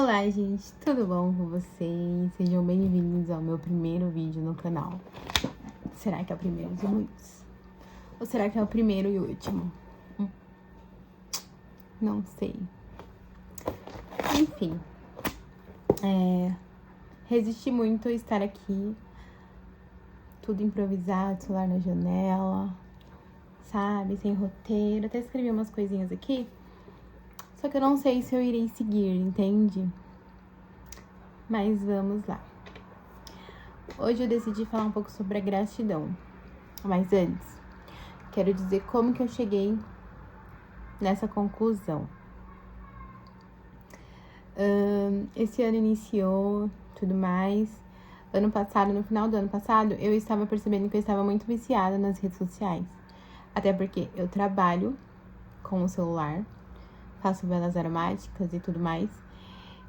Olá, gente, tudo bom com vocês? Sejam bem-vindos ao meu primeiro vídeo no canal. Será que é o primeiro de muitos? Ou será que é o primeiro e último? Não sei. Enfim, resisti muito a estar aqui, tudo improvisado, celular na janela, sabe? Sem roteiro. Até escrevi umas coisinhas aqui, só que eu não sei se eu irei seguir, entende? Mas vamos lá. Hoje eu decidi falar um pouco sobre a gratidão. Mas antes, quero dizer como que eu cheguei nessa conclusão. Esse ano iniciou, tudo mais. Ano passado, no final do ano passado, eu estava percebendo que eu estava muito viciada nas redes sociais. Até porque eu trabalho com o celular, faço velas aromáticas e tudo mais.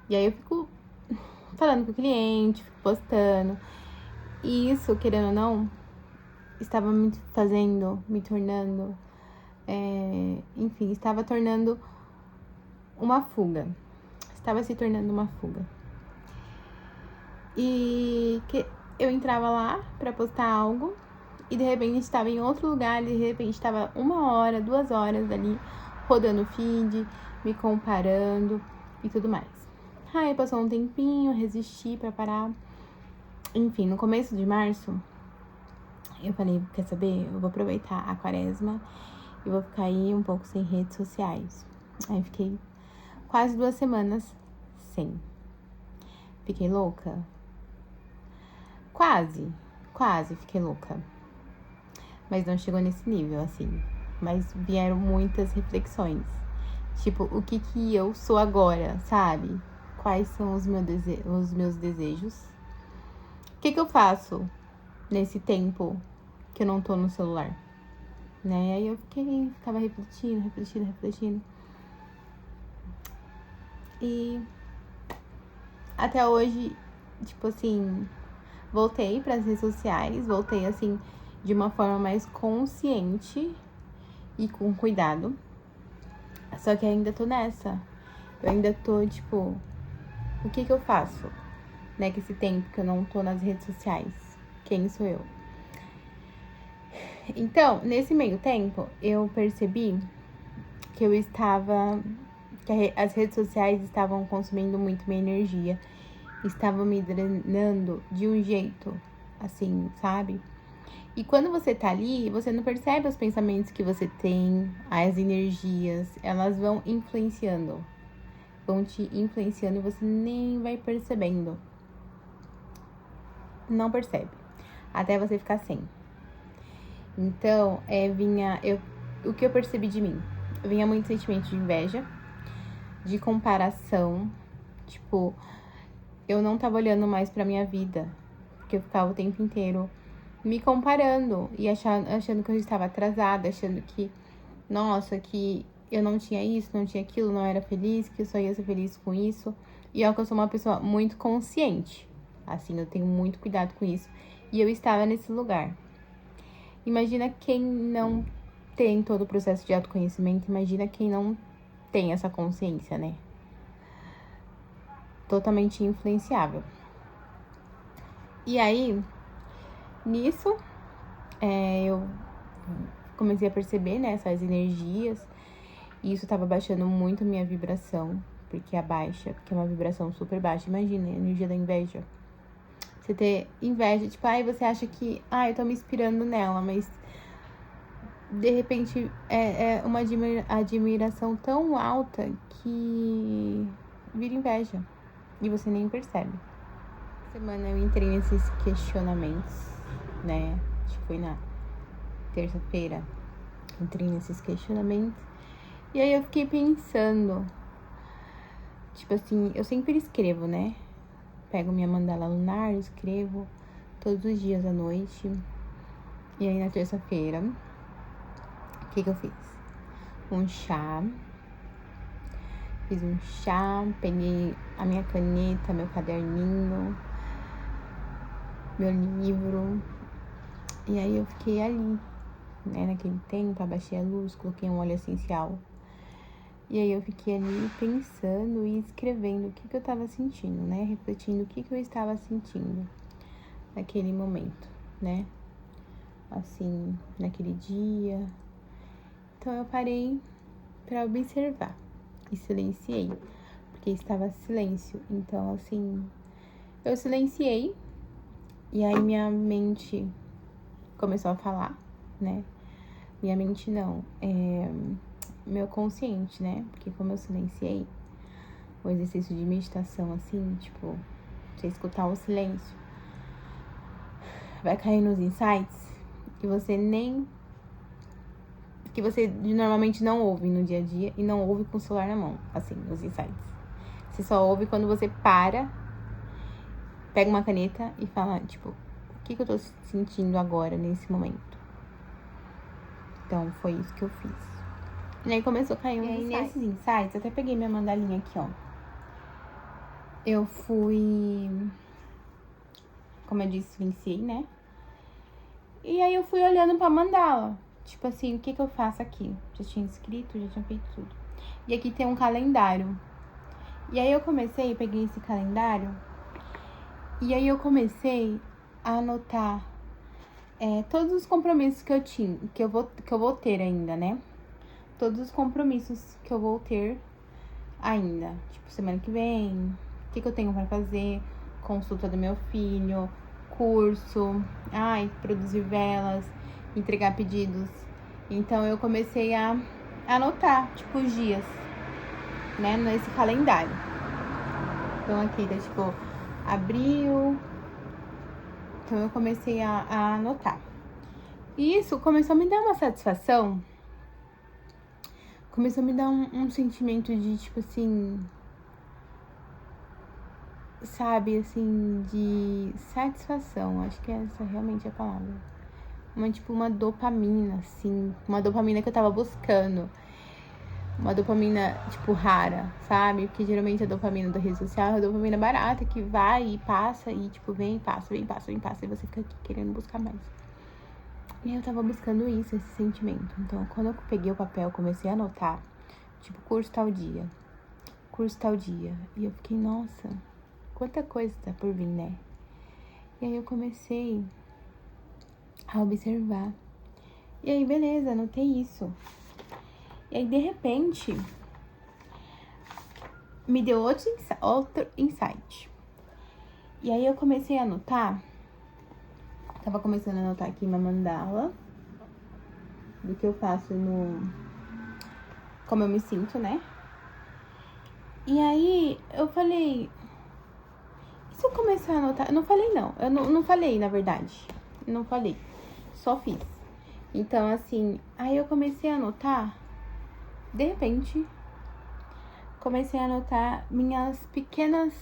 E aí eu fico falando com o cliente, fico postando. E isso, querendo ou não, estava me tornando, enfim, estava tornando uma fuga. Estava se tornando uma fuga. E que eu entrava lá pra postar algo e de repente estava em outro lugar, de repente estava 1 hora, 2 horas ali, rodando o feed, me comparando e tudo mais. Aí passou um tempinho, resisti pra parar. Enfim, no começo de março, eu falei, quer saber? Eu vou aproveitar a quaresma e vou ficar aí um pouco sem redes sociais. Aí fiquei quase 2 semanas sem. Fiquei louca? Quase fiquei louca. Mas não chegou nesse nível, assim. Mas vieram muitas reflexões. Tipo, o que eu sou agora, sabe? Quais são os meus desejos? O que eu faço nesse tempo que eu não tô no celular? Né? Aí eu ficava refletindo. E até hoje, tipo assim, voltei para as redes sociais, voltei assim de uma forma mais consciente e com cuidado. Só que ainda tô nessa. Eu ainda tô, tipo, o que eu faço, né, com esse tempo que eu não tô nas redes sociais? Quem sou eu? Então, nesse meio tempo, eu percebi que as redes sociais estavam consumindo muito minha energia, estavam me drenando de um jeito, assim, sabe? E quando você tá ali, você não percebe os pensamentos que você tem, as energias, elas vão te influenciando e você nem vai percebendo. Não percebe, até você ficar sem. Então, o que eu percebi de mim? Vinha muito sentimento de inveja, de comparação, tipo, eu não tava olhando mais pra minha vida, porque eu ficava o tempo inteiro me comparando e achando que eu estava atrasada, achando que, nossa, que eu não tinha isso, não tinha aquilo, não era feliz, que eu só ia ser feliz com isso. E eu sou uma pessoa muito consciente, assim, eu tenho muito cuidado com isso. E eu estava nesse lugar. Imagina quem não tem todo o processo de autoconhecimento, imagina quem não tem essa consciência, né? Totalmente influenciável. E aí, nisso, eu comecei a perceber, né, essas energias. E isso tava baixando muito minha vibração, porque é uma vibração super baixa. Imagina, a energia da inveja. Você ter inveja, tipo, você acha que, eu tô me inspirando nela, mas de repente é uma admiração tão alta que vira inveja e você nem percebe. Essa semana eu entrei nesses questionamentos, né? Acho que foi na terça-feira. Entrei nesses questionamentos. E aí eu fiquei pensando, tipo assim, eu sempre escrevo, né? Pego minha mandala lunar, escrevo todos os dias à noite. E aí na terça-feira, o que eu fiz? Fiz um chá, peguei a minha caneta, meu caderninho, meu livro. E aí eu fiquei ali, né, naquele tempo, abaixei a luz, coloquei um óleo essencial E aí eu fiquei ali pensando e escrevendo o que eu tava sentindo, né? Refletindo o que eu estava sentindo naquele momento, né? Assim, naquele dia. Então eu parei para observar e silenciei, porque estava silêncio. Então, assim, eu silenciei e aí minha mente começou a falar, né? Minha mente não, meu consciente, né? Porque como eu silenciei, o exercício de meditação, assim, tipo, você escutar o silêncio, vai cair nos insights que você normalmente não ouve no dia a dia e não ouve com o celular na mão, assim, os insights. Você só ouve quando você para, pega uma caneta e fala, tipo, o que eu tô sentindo agora, nesse momento? Então, foi isso que eu fiz. E aí começou a cair uns insights. E aí, nesses insights, até peguei minha mandalinha aqui, ó. Eu fui, como eu disse, silenciei, né? E aí eu fui olhando pra mandala. Tipo assim, o que eu faço aqui? Já tinha escrito, já tinha feito tudo. E aqui tem um calendário. E aí eu peguei esse calendário. E aí eu comecei a anotar todos os compromissos que eu tinha, que eu vou ter ainda, né? Todos os compromissos que eu vou ter ainda. Tipo, semana que vem, o que eu tenho pra fazer, consulta do meu filho, curso, produzir velas, entregar pedidos. Então eu comecei a anotar, tipo, os dias, né, nesse calendário. Então aqui tá, tipo, abril. Então eu comecei a anotar. E isso começou a me dar uma satisfação. Começou a me dar um sentimento de, tipo assim, sabe, assim, de satisfação. Acho que essa realmente é a palavra. Uma dopamina, assim. Uma dopamina que eu tava buscando. Uma dopamina, tipo, rara, sabe? Porque geralmente a dopamina da rede social é a dopamina barata, que vai e passa, e tipo, vem e passa, vem e passa, vem e passa, e você fica aqui querendo buscar mais. E aí eu tava buscando isso, esse sentimento. Então, quando eu peguei o papel, comecei a anotar, tipo, curso tal dia, curso tal dia. E eu fiquei, nossa, quanta coisa tá por vir, né? E aí eu comecei a observar. E aí, beleza, anotei isso. E aí, de repente, me deu outro insight. E aí eu comecei a anotar. Tava começando a anotar aqui uma mandala do que eu faço como eu me sinto, né? E aí eu falei, e se eu começar a anotar? Eu não falei não, eu não falei, na verdade. Não falei, só fiz. Então, assim, aí eu comecei a anotar. De repente, comecei a anotar minhas pequenas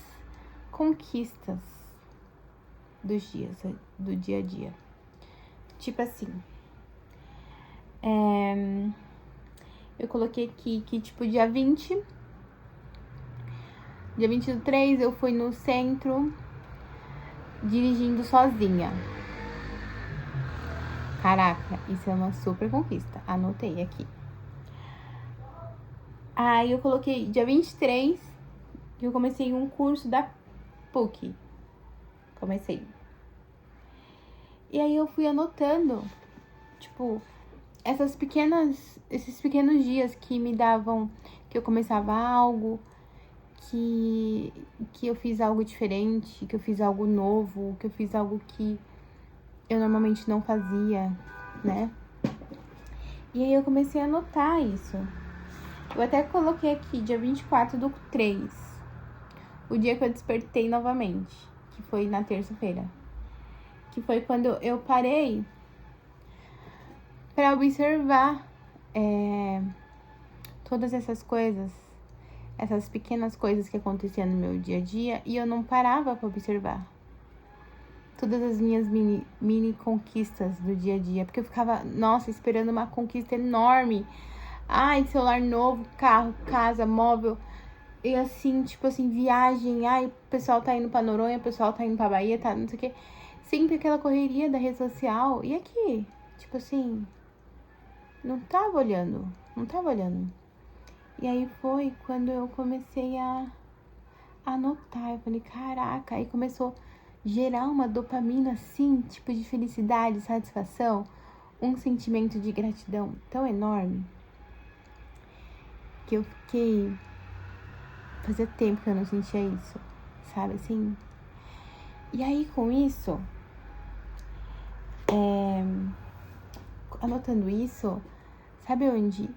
conquistas dos dias, do dia a dia. Tipo assim, eu coloquei aqui que, tipo, dia 20 do 3, eu fui no centro dirigindo sozinha. Caraca, isso é uma super conquista. Anotei aqui. Aí eu coloquei dia 23, que eu comecei um curso da PUC. Comecei. E aí eu fui anotando, tipo, esses pequenos dias que me davam, que eu começava algo, que eu fiz algo diferente, que eu fiz algo novo, que eu fiz algo que eu normalmente não fazia, né? E aí eu comecei a anotar isso. Eu até coloquei aqui, dia 24 do 3, o dia que eu despertei novamente, que foi na terça-feira. Que foi quando eu parei pra observar todas essas coisas, essas pequenas coisas que aconteciam no meu dia a dia, e eu não parava pra observar todas as minhas mini conquistas do dia a dia, porque eu ficava, nossa, esperando uma conquista enorme. Celular novo, carro, casa, móvel, e assim, tipo assim, viagem, o pessoal tá indo pra Noronha, o pessoal tá indo pra Bahia, tá não sei o que, sempre aquela correria da rede social, e aqui, tipo assim, não tava olhando. E aí foi quando eu comecei a anotar. Eu falei, caraca, aí começou a gerar uma dopamina assim, tipo de felicidade, satisfação, um sentimento de gratidão tão enorme que eu fiquei. Fazia tempo que eu não sentia isso, sabe assim? E aí com isso, anotando isso, sabe onde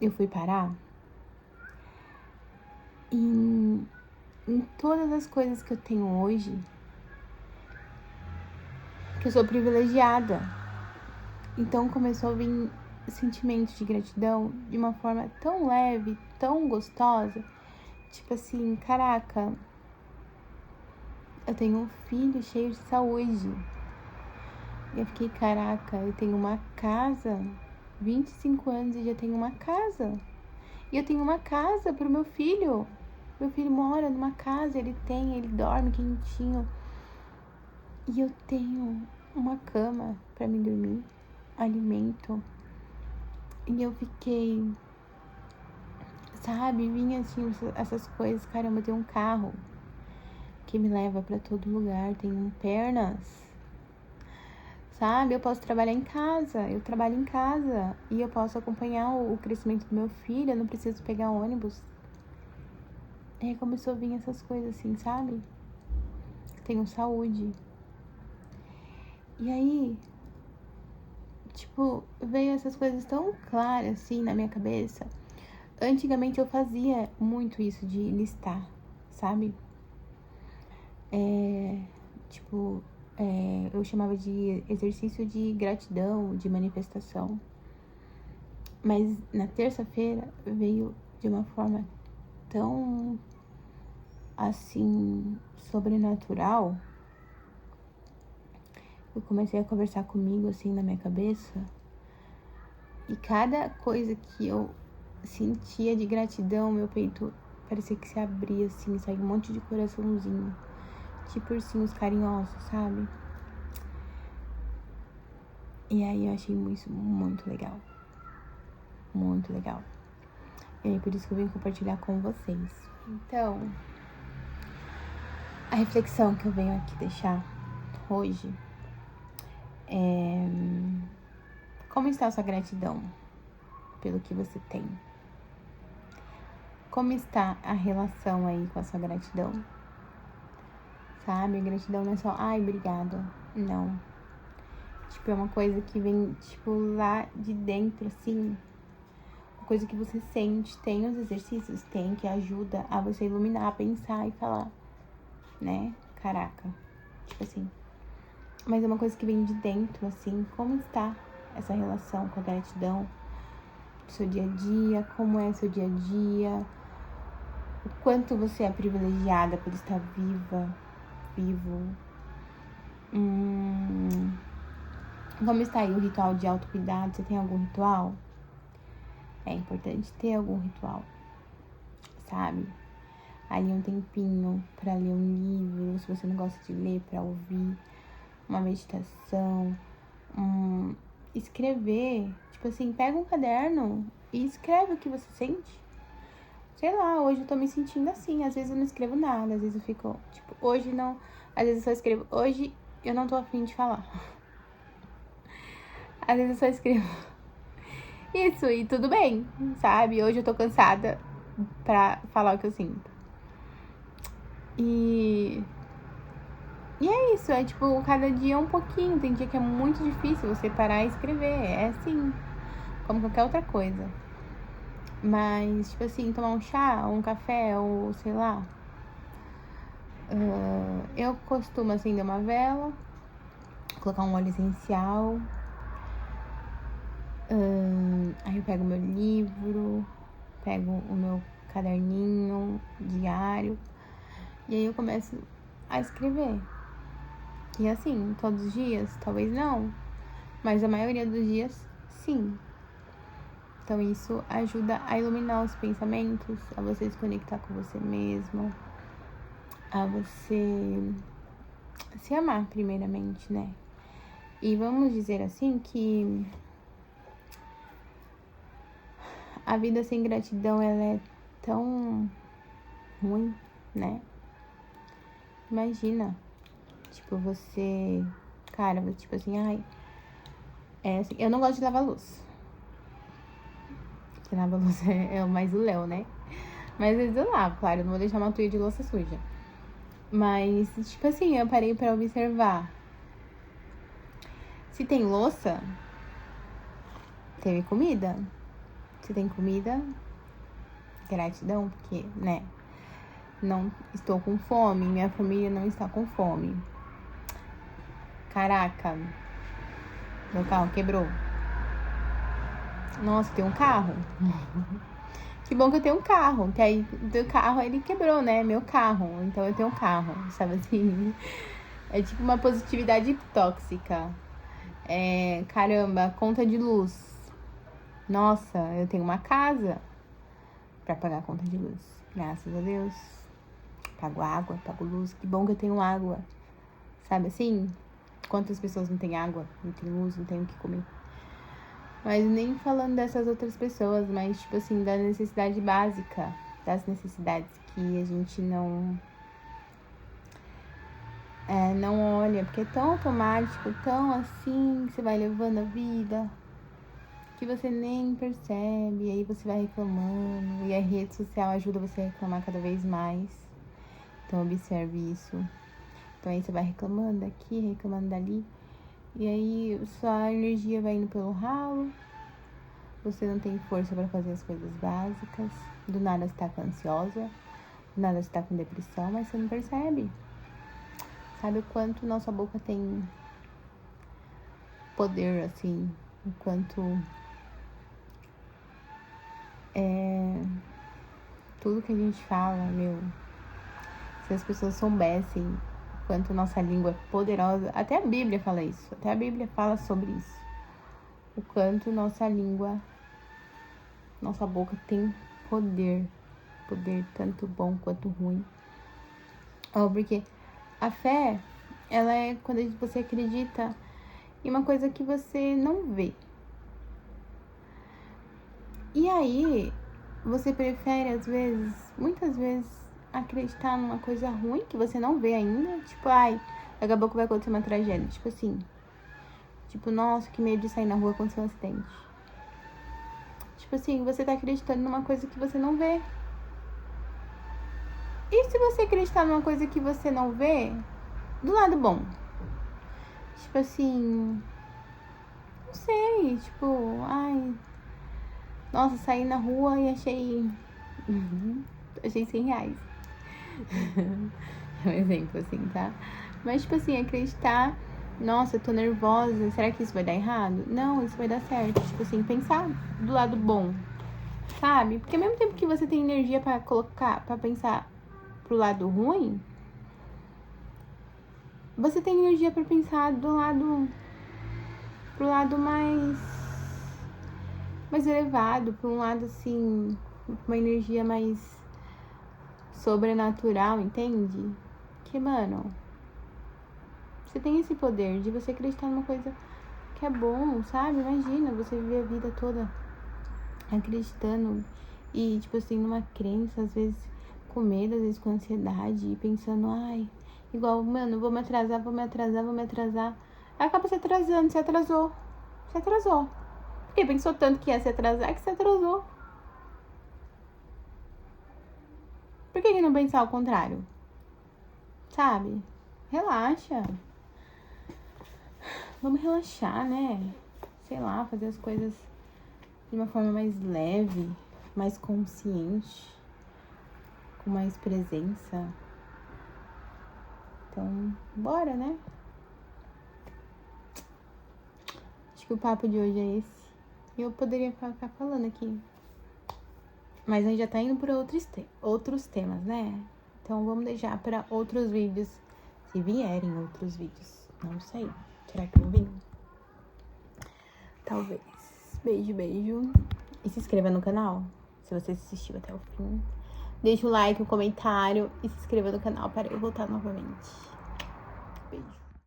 eu fui parar? Em todas as coisas que eu tenho hoje, que eu sou privilegiada. Então começou a vir sentimento de gratidão de uma forma tão leve, tão gostosa. Tipo assim, caraca, eu tenho um filho cheio de saúde. E eu fiquei, caraca, eu tenho uma casa, 25 anos e já tenho uma casa. E eu tenho uma casa pro meu filho. Meu filho mora numa casa, ele dorme quentinho. E eu tenho uma cama pra me dormir, alimento. E eu fiquei, sabe, vinha assim essas coisas. Caramba, eu tenho um carro que me leva pra todo lugar, tenho pernas, sabe? Eu posso trabalhar em casa, eu trabalho em casa e eu posso acompanhar o crescimento do meu filho, eu não preciso pegar ônibus. E aí começou a vir essas coisas assim, sabe? Tenho saúde. E aí, tipo, veio essas coisas tão claras assim na minha cabeça. Antigamente eu fazia muito isso de listar, sabe? Tipo, eu chamava de exercício de gratidão, de manifestação. Mas na terça-feira veio de uma forma tão, assim, sobrenatural. Eu comecei a conversar comigo, assim, na minha cabeça. E cada coisa que eu sentia de gratidão, meu peito parecia que se abria, assim, saiu um monte de coraçãozinho. Tipo ursinhos carinhosos, sabe? E aí eu achei isso muito legal. Muito legal. E aí por isso que eu vim compartilhar com vocês. Então, a reflexão que eu venho aqui deixar hoje é: como está a sua gratidão pelo que você tem? Como está a relação aí com a sua gratidão? Sabe, a gratidão não é só, ai, obrigada. Não. Tipo, é uma coisa que vem, tipo, lá de dentro, assim. Uma coisa que você sente. Tem os exercícios? Tem, que ajuda a você iluminar, pensar e falar, né? Caraca. Tipo assim. Mas é uma coisa que vem de dentro, assim. Como está essa relação com a gratidão? Seu dia a dia, como é seu dia a dia? O quanto você é privilegiada por estar viva, vivo. Como está aí o ritual de autocuidado? Você tem algum ritual? É importante ter algum ritual, sabe? Ali um tempinho pra ler um livro, se você não gosta de ler, pra ouvir uma meditação, escrever. Tipo assim, pega um caderno e escreve o que você sente. Sei lá, hoje eu tô me sentindo assim. Às vezes eu não escrevo nada, às vezes eu fico, tipo, hoje não. Às vezes eu só escrevo, hoje eu não tô afim de falar. Às vezes eu só escrevo isso e tudo bem, sabe? Hoje eu tô cansada pra falar o que eu sinto. E é isso, é tipo, cada dia um pouquinho. Tem dia que é muito difícil você parar e escrever. É assim, como qualquer outra coisa. Mas, tipo assim, tomar um chá, um café, ou sei lá. Eu costumo acender uma vela, colocar um óleo essencial. Aí eu pego o meu livro, pego o meu caderninho diário. E aí eu começo a escrever. E assim, todos os dias, talvez não. Mas a maioria dos dias, sim. Então isso ajuda a iluminar os pensamentos, a você se conectar com você mesmo, a você se amar primeiramente, né? E vamos dizer assim que a vida sem gratidão, ela é tão ruim, né? Imagina, tipo, você... Cara, tipo assim, ai... assim, eu não gosto de lavar louça. Porque lavar louça é mais o Léo, né? Mas às vezes eu lavo, claro, eu não vou deixar uma tuia de louça suja. Mas, tipo assim, eu parei pra observar. Se tem louça, teve comida. Se tem comida, gratidão, porque, né? Não estou com fome, minha família não está com fome. Caraca, meu carro quebrou. Nossa, tem um carro? Que bom que eu tenho um carro, que aí do carro ele quebrou, né? Meu carro, então eu tenho um carro, sabe assim? É tipo uma positividade tóxica. Caramba, conta de luz. Nossa, eu tenho uma casa pra pagar a conta de luz. Graças a Deus. Pago água, pago luz. Que bom que eu tenho água. Sabe assim? Quantas pessoas não têm água, não têm luz, não têm o que comer. Mas nem falando dessas outras pessoas, mas tipo assim, da necessidade básica. Das necessidades que a gente não olha. Porque é tão automático, tão assim, que você vai levando a vida, que você nem percebe, e aí você vai reclamando, e a rede social ajuda você a reclamar cada vez mais. Então observe isso. Então aí você vai reclamando daqui, reclamando dali, e aí sua energia vai indo pelo ralo, você não tem força para fazer as coisas básicas, do nada você tá ansiosa, do nada você tá com depressão, mas você não percebe. Sabe o quanto nossa boca tem poder, assim, o quanto tudo que a gente fala, se as pessoas soubessem o quanto nossa língua é poderosa, até a Bíblia fala isso, até a Bíblia fala sobre isso, o quanto nossa língua, nossa boca tem poder tanto bom quanto ruim. Porque a fé, ela é quando você acredita em uma coisa que você não vê. E aí, você prefere, às vezes, muitas vezes, acreditar numa coisa ruim que você não vê ainda. Tipo, daqui a pouco vai acontecer uma tragédia. Tipo assim. Tipo, nossa, que medo de sair na rua acontecer um acidente. Tipo assim, você tá acreditando numa coisa que você não vê. E se você acreditar numa coisa que você não vê, do lado bom? Tipo assim... Não sei, tipo... Nossa, saí na rua e achei... achei R$100. É um exemplo, assim, tá? Mas, tipo assim, acreditar... Nossa, eu tô nervosa, será que isso vai dar errado? Não, isso vai dar certo. Tipo assim, pensar do lado bom, sabe? Porque ao mesmo tempo que você tem energia pra colocar, pra pensar pro lado ruim, você tem energia pra pensar pro lado mais elevado, pra um lado assim, uma energia mais sobrenatural, entende? Que, mano, você tem esse poder de você acreditar numa coisa que é bom, sabe? Imagina você viver a vida toda acreditando e, tipo assim, numa crença, às vezes com medo, às vezes com ansiedade, e pensando, igual, mano, vou me atrasar. Aí acaba se atrasando, se atrasou. Porque pensou tanto que ia se atrasar que se atrasou. Por que não pensar ao contrário? Sabe? Relaxa. Vamos relaxar, né? Sei lá, fazer as coisas de uma forma mais leve, mais consciente, com mais presença. Então, bora, né? Acho que o papo de hoje é esse. Eu poderia ficar falando aqui, mas a gente já tá indo por outros temas, né? Então vamos deixar para outros vídeos, se vierem outros vídeos. Não sei. Será que vão vir? Talvez. Beijo. E se inscreva no canal, se você assistiu até o fim. Deixa o like, um comentário e se inscreva no canal para eu voltar novamente. Beijo.